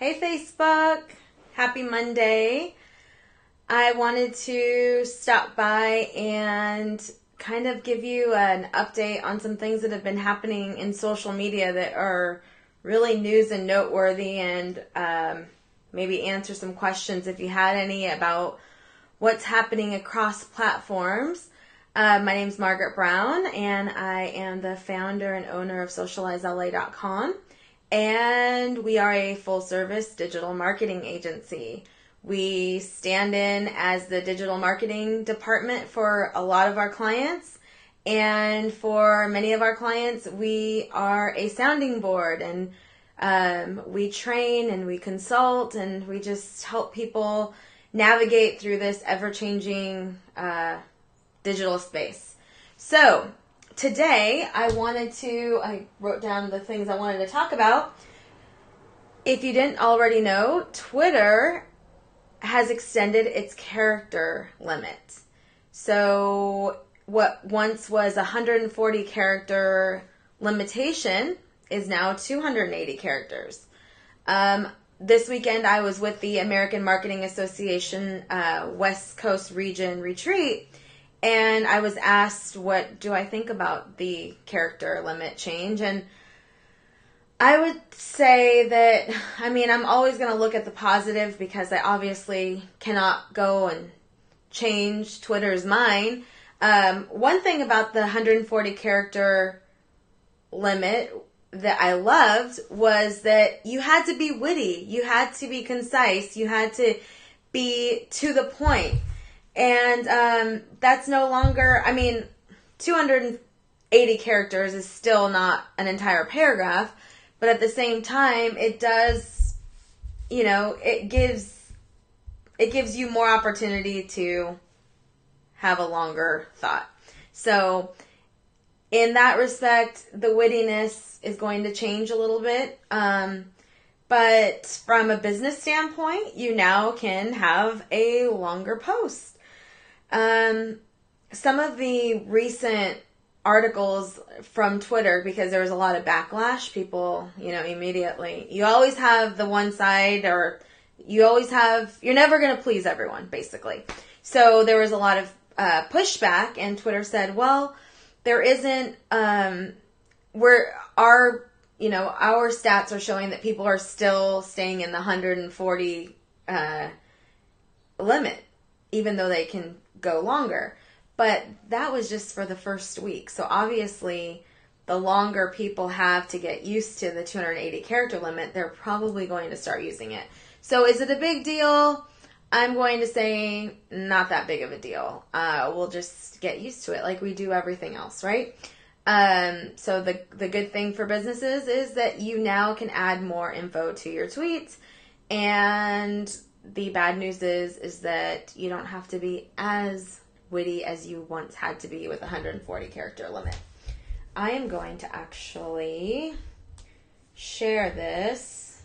Hey Facebook, happy Monday. I wanted to stop by and kind of give you an update on some things that have been happening in social media that are really news and noteworthy, and maybe answer some questions if you had any about what's happening across platforms. My name's Margaret Brown, and I am the founder and owner of SocializeLA.com. And we are a full-service digital marketing agency. We stand in as the digital marketing department for a lot of our clients. And for many of our clients, we are a sounding board. And we train and we consult and we just help people navigate through this ever-changing digital space. So today, I wrote down the things I wanted to talk about. If you didn't already know, Twitter has extended its character limit. So what once was a 140 character limitation is now 280 characters. This weekend, I was with the American Marketing Association West Coast Region Retreat, and I was asked, what do I think about the character limit change? And I would say that, I'm always going to look at the positive because I obviously cannot go and change Twitter's mind. One thing about the 140 character limit that I loved was that you had to be witty, you had to be concise, you had to be to the point. And that's no longer, 280 characters is still not an entire paragraph, but at the same time, it does, it gives you more opportunity to have a longer thought. So in that respect, the wittiness is going to change a little bit. But from a business standpoint, you now can have a longer post. Some of the recent articles from Twitter, because there was a lot of backlash, people, immediately, you always have the one side, or you're never going to please everyone, basically. So there was a lot of pushback, and Twitter said, well, there isn't, our stats are showing that people are still staying in the 140 limit, even though they can go longer. But that was just for the first week. So obviously, the longer people have to get used to the 280 character limit, they're probably going to start using it. So is it a big deal? I'm going to say not that big of a deal. We'll just get used to it like we do everything else, right? So the good thing for businesses is that you now can add more info to your tweets. And the bad news is that you don't have to be as witty as you once had to be with a 140 character limit. I am going to actually share this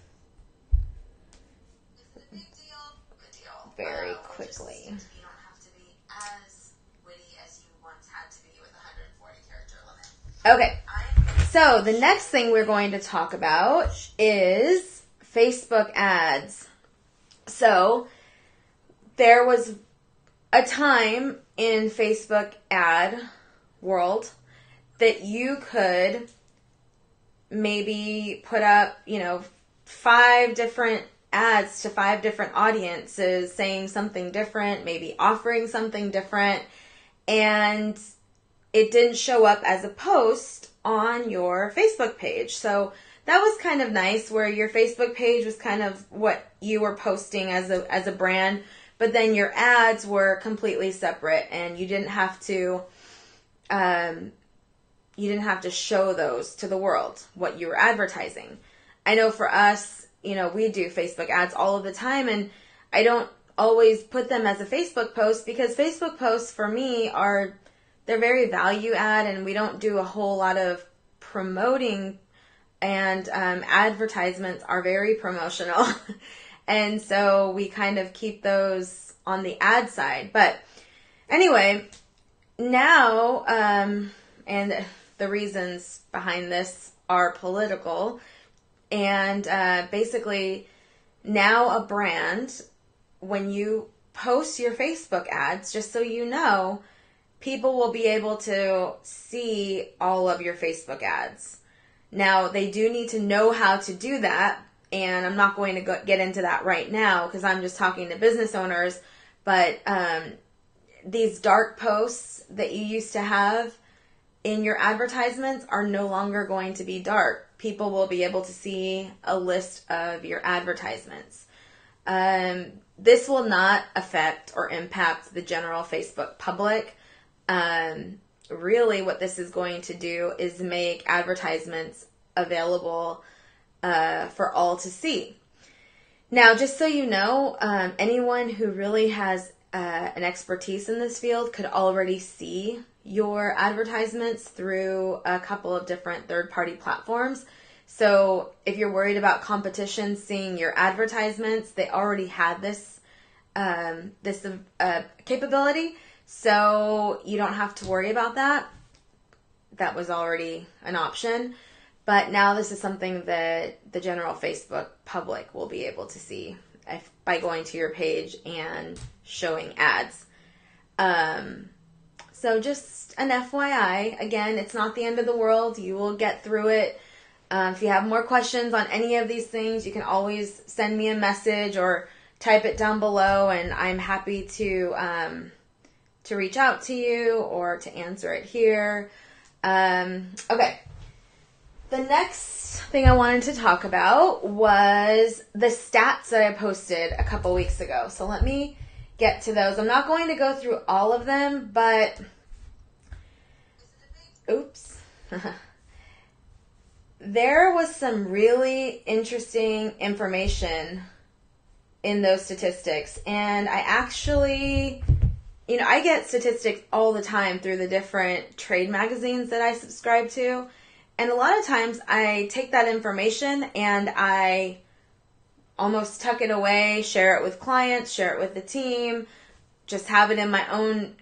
very quickly. You don't have to be as witty as you once had to be with a 140 character limit. Okay, so the next thing we're going to talk about is Facebook ads. So there was a time in Facebook ad world that you could maybe put up, 5 different ads to 5 different audiences saying something different, maybe offering something different, and it didn't show up as a post on your Facebook page. So that was kind of nice, where your Facebook page was kind of what you were posting as a brand, but then your ads were completely separate, and you didn't have to show those to the world, what you were advertising. I know for us, we do Facebook ads all of the time, and I don't always put them as a Facebook post, because Facebook posts for me they're very value add, and we don't do a whole lot of promoting, and advertisements are very promotional. And so we kind of keep those on the ad side. But anyway, now, and the reasons behind this are political. And basically, now a brand, when you post your Facebook ads, just so you know, people will be able to see all of your Facebook ads. Now, they do need to know how to do that, and I'm not going to get into that right now because I'm just talking to business owners, but these dark posts that you used to have in your advertisements are no longer going to be dark. People will be able to see a list of your advertisements. This will not affect or impact the general Facebook public. Really what this is going to do is make advertisements available for all to see. Now, just so you know, anyone who really has an expertise in this field could already see your advertisements through a couple of different third-party platforms. So if you're worried about competition seeing your advertisements, they already had this capability. So you don't have to worry about that. That was already an option. But now this is something that the general Facebook public will be able to see by going to your page and showing ads. So just an FYI, again, it's not the end of the world. You will get through it. If you have more questions on any of these things, you can always send me a message or type it down below, and I'm happy to reach out to you or to answer it here. Okay. The next thing I wanted to talk about was the stats that I posted a couple weeks ago. So let me get to those. I'm not going to go through all of them, but oops. There was some really interesting information in those statistics. And I actually, I get statistics all the time through the different trade magazines that I subscribe to. And a lot of times I take that information and I almost tuck it away, share it with clients, share it with the team, just have it in my own,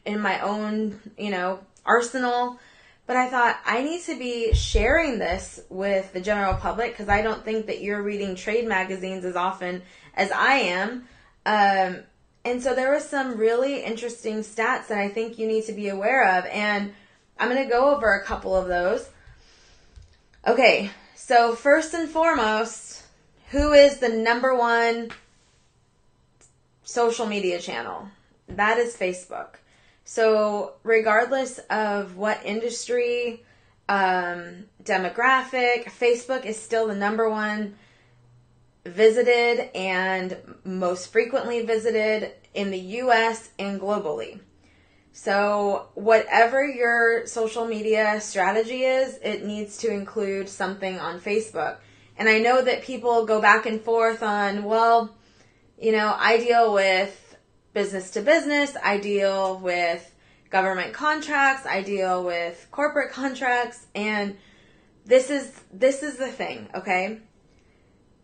arsenal. But I thought I need to be sharing this with the general public because I don't think that you're reading trade magazines as often as I am. And so there was some really interesting stats that I think you need to be aware of. And I'm going to go over a couple of those. Okay, so first and foremost, who is the number one social media channel? That is Facebook. So regardless of what industry, demographic, Facebook is still the number one visited and most frequently visited in the US and globally. So whatever your social media strategy is, it needs to include something on Facebook. And I know that people go back and forth on, I deal with business to business, I deal with government contracts, I deal with corporate contracts, and this is the thing, okay?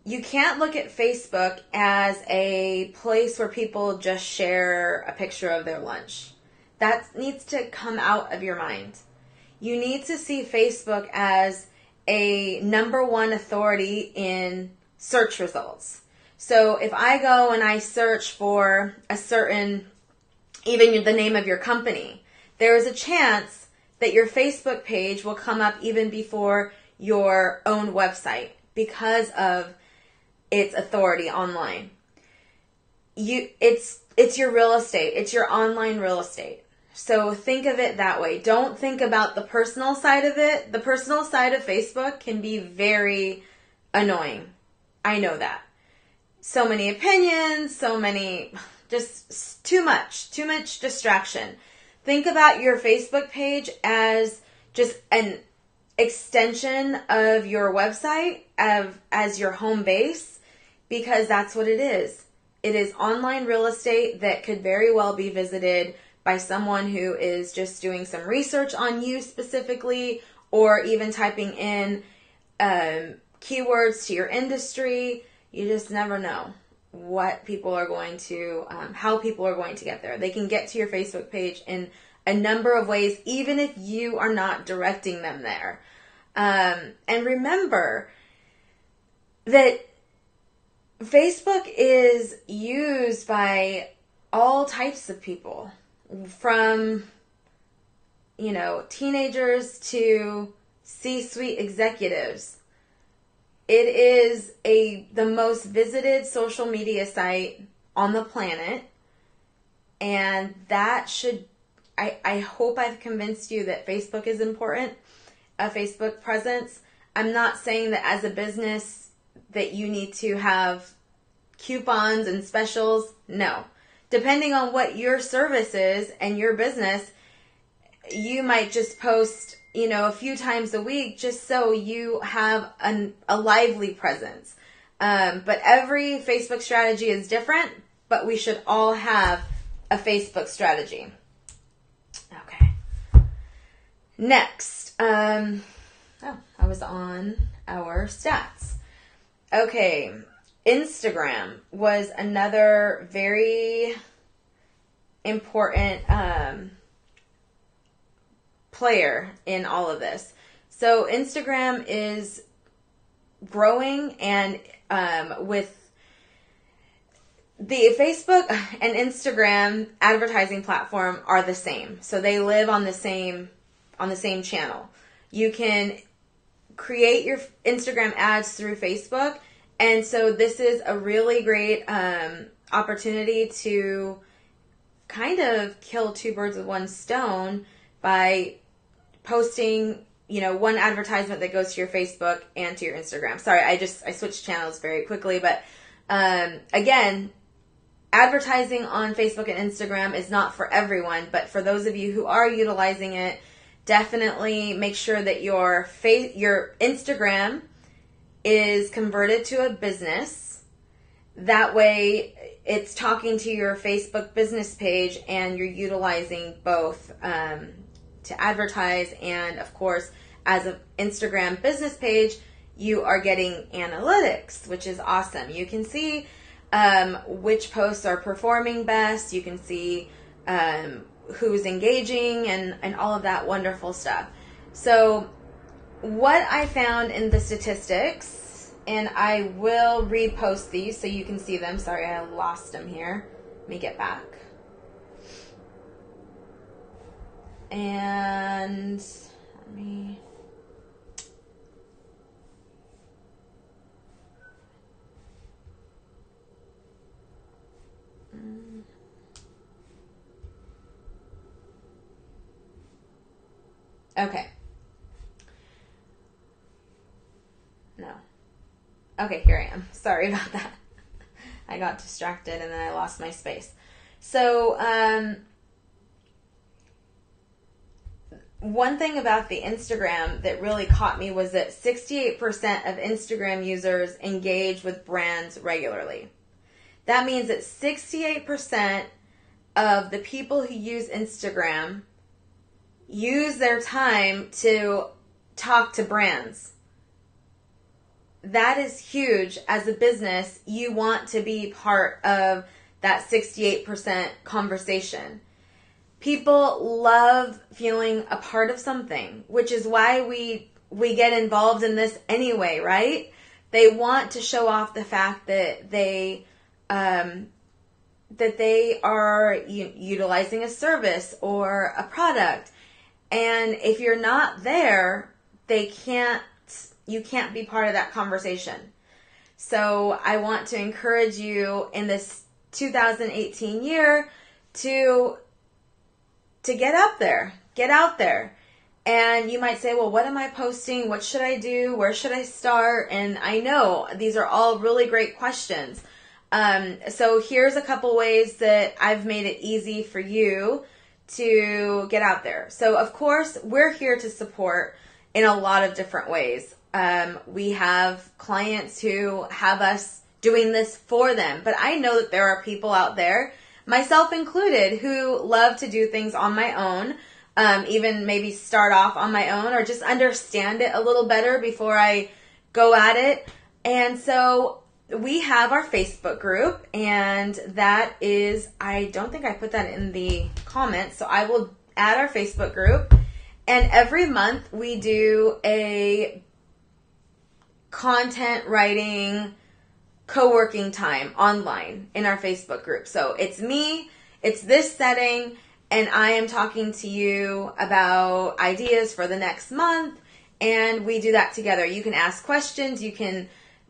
You can't look at Facebook as a place where people just share a picture of their lunch. That needs to come out of your mind. You need to see Facebook as a number one authority in search results. So if I go and I search for a certain, even the name of your company, there is a chance that your Facebook page will come up even before your own website because of its authority online. It's your real estate. It's your online real estate. So think of it that way. Don't think about the personal side of it. The personal side of Facebook can be very annoying. I know that. So many opinions, just too much distraction. Think about your Facebook page as just an extension of your website as your home base, because that's what it is. It is online real estate that could very well be visited by someone who is just doing some research on you specifically, or even typing in keywords to your industry. You just never know what people are going to, how people are going to get there. They can get to your Facebook page in a number of ways, even if you are not directing them there. And remember that Facebook is used by all types of people, from, teenagers to C-suite executives. It is the most visited social media site on the planet, and that should, I hope I've convinced you that Facebook is important, a Facebook presence. I'm not saying that as a business that you need to have coupons and specials. No. Depending on what your service is and your business, you might just post, a few times a week just so you have a lively presence. But every Facebook strategy is different, but we should all have a Facebook strategy. Okay. Next. I was on our stats. Okay. Instagram was another very important player in all of this. So Instagram is growing, and with the Facebook and Instagram advertising platform are the same. So they live on the same channel. You can create your Instagram ads through Facebook, and so this is a really great opportunity to kind of kill two birds with one stone by posting, one advertisement that goes to your Facebook and to your Instagram. Sorry, I switched channels very quickly, but again, advertising on Facebook and Instagram is not for everyone, but for those of you who are utilizing it, definitely make sure that your Instagram is converted to a business. That way it's talking to your Facebook business page, and you're utilizing both to advertise, and of course, as an Instagram business page, you are getting analytics, which is awesome. You can see which posts are performing best. You can see who's engaging and all of that wonderful stuff. So what I found in the statistics, and I will repost these so you can see them. Sorry, I lost them here. Let me get back. And let me... Okay. No. Okay, here I am. Sorry about that. I got distracted and then I lost my space. So, one thing about the Instagram that really caught me was that 68% of Instagram users engage with brands regularly. That means that 68% of the people who use Instagram use their time to talk to brands. That is huge. As a business, you want to be part of that 68% conversation. People love feeling a part of something, which is why we get involved in this anyway, right? They want to show off the fact that they are utilizing a service or a product. And if you're not there, you can't be part of that conversation. So I want to encourage you in this 2018 year to get up there, get out there. And you might say, well, what am I posting? What should I do? Where should I start? And I know these are all really great questions. So here's a couple ways that I've made it easy for you to get out there. So of course, we're here to support in a lot of different ways. We have clients who have us doing this for them, but I know that there are people out there, myself included, who love to do things on my own, even maybe start off on my own or just understand it a little better before I go at it. And so we have our Facebook group, and that is, I don't think I put that in the comments, so I will add our Facebook group. And every month we do a content writing co-working time online in our Facebook group. So it's me, it's this setting, and I am talking to you about ideas for the next month, and we do that together. You can ask questions,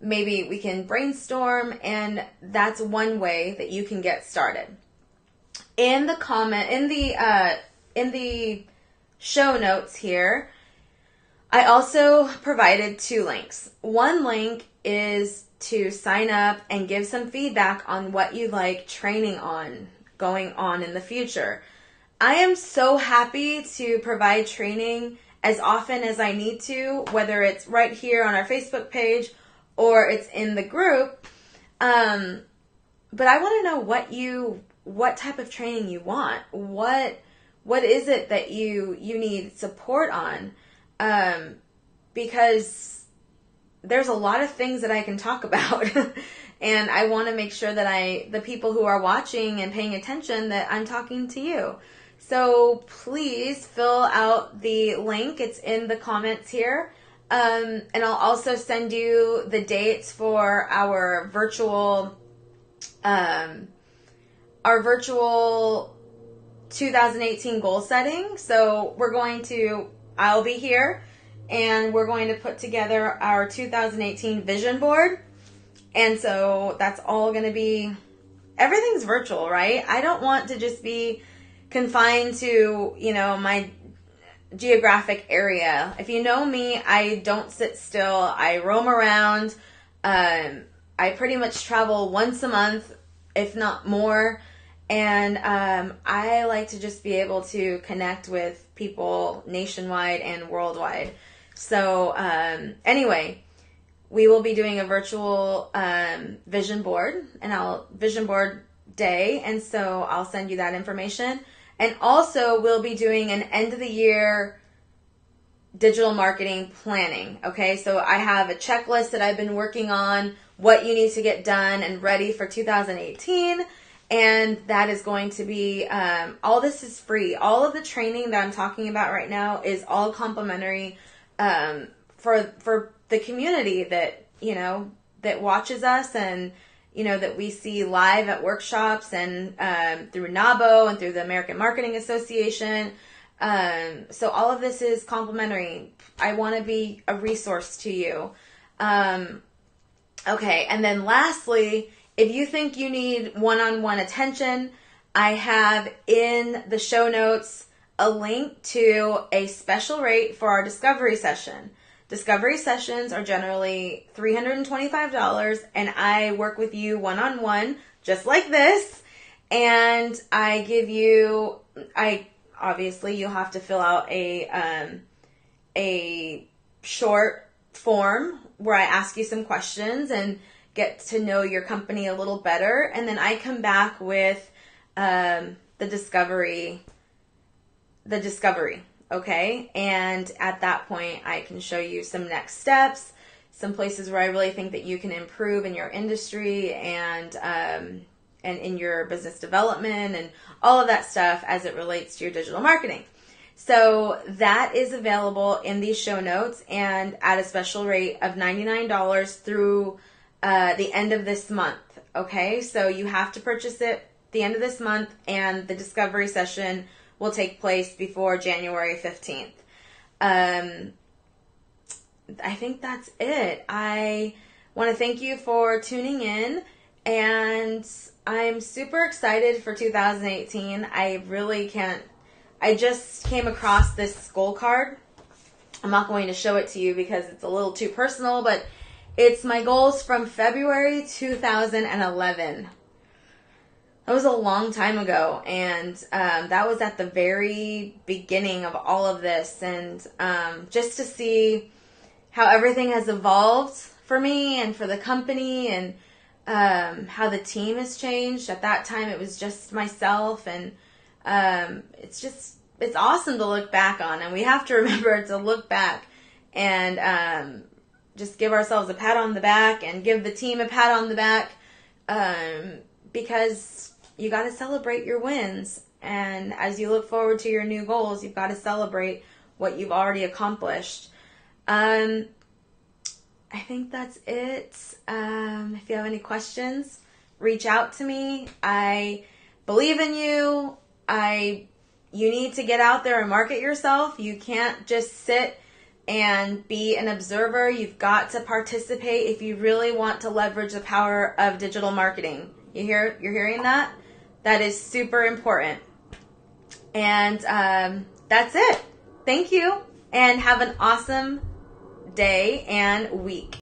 maybe we can brainstorm, and that's one way that you can get started. In the show notes here, I also provided 2 links. One link is to sign up and give some feedback on what you'd like training on going on in the future. I am so happy to provide training as often as I need to, whether it's right here on our Facebook page or it's in the group. But I want to know what type of training you want. What is it that you need support on? Because there's a lot of things that I can talk about. And I want to make sure that the people who are watching and paying attention, that I'm talking to you. So please fill out the link. It's in the comments here. And I'll also send you the dates for our virtual 2018 goal setting. So I'll be here, and we're going to put together our 2018 vision board. And so that's all going to be, everything's virtual, right? I don't want to just be confined to, my geographic area. If you know me, I don't sit still. I roam around. I pretty much travel once a month, if not more. And I like to just be able to connect with people nationwide and worldwide. So anyway, we will be doing a virtual vision board vision board day. And so I'll send you that information. And also we'll be doing an end of the year digital marketing planning. Okay. So I have a checklist that I've been working on, what you need to get done and ready for 2018. And that is going to be, all this is free. All of the training that I'm talking about right now is all complimentary for the community that, that watches us and, that we see live at workshops and through NABO and through the American Marketing Association. So all of this is complimentary. I want to be a resource to you. Okay, and then lastly, if you think you need one-on-one attention, I have in the show notes a link to a special rate for our discovery session. Discovery sessions are generally $325, and I work with you one-on-one, just like this, and I give you, obviously you'll have to fill out a short form where I ask you some questions and get to know your company a little better, and then I come back with the discovery, okay? And at that point, I can show you some next steps, some places where I really think that you can improve in your industry and in your business development and all of that stuff as it relates to your digital marketing. So that is available in these show notes and at a special rate of $99 through the end of this month, okay? So you have to purchase it the end of this month, and the discovery session will take place before January 15th. I think that's it. I want to thank you for tuning in, and I'm super excited for 2018. I just came across this goal card. I'm not going to show it to you because it's a little too personal, but it's my goals from February 2011. That was a long time ago, and that was at the very beginning of all of this, and just to see how everything has evolved for me and for the company, and how the team has changed. At that time, it was just myself, and it's awesome to look back on, and we have to remember to look back and just give ourselves a pat on the back and give the team a pat on the back, because you got to celebrate your wins. And as you look forward to your new goals, you've got to celebrate what you've already accomplished. I think that's it. If you have any questions, reach out to me. I believe in you. You need to get out there and market yourself. You can't just sit and be an observer. You've got to participate if you really want to leverage the power of digital marketing. You're hearing that? That is super important. And that's it. Thank you, and have an awesome day and week.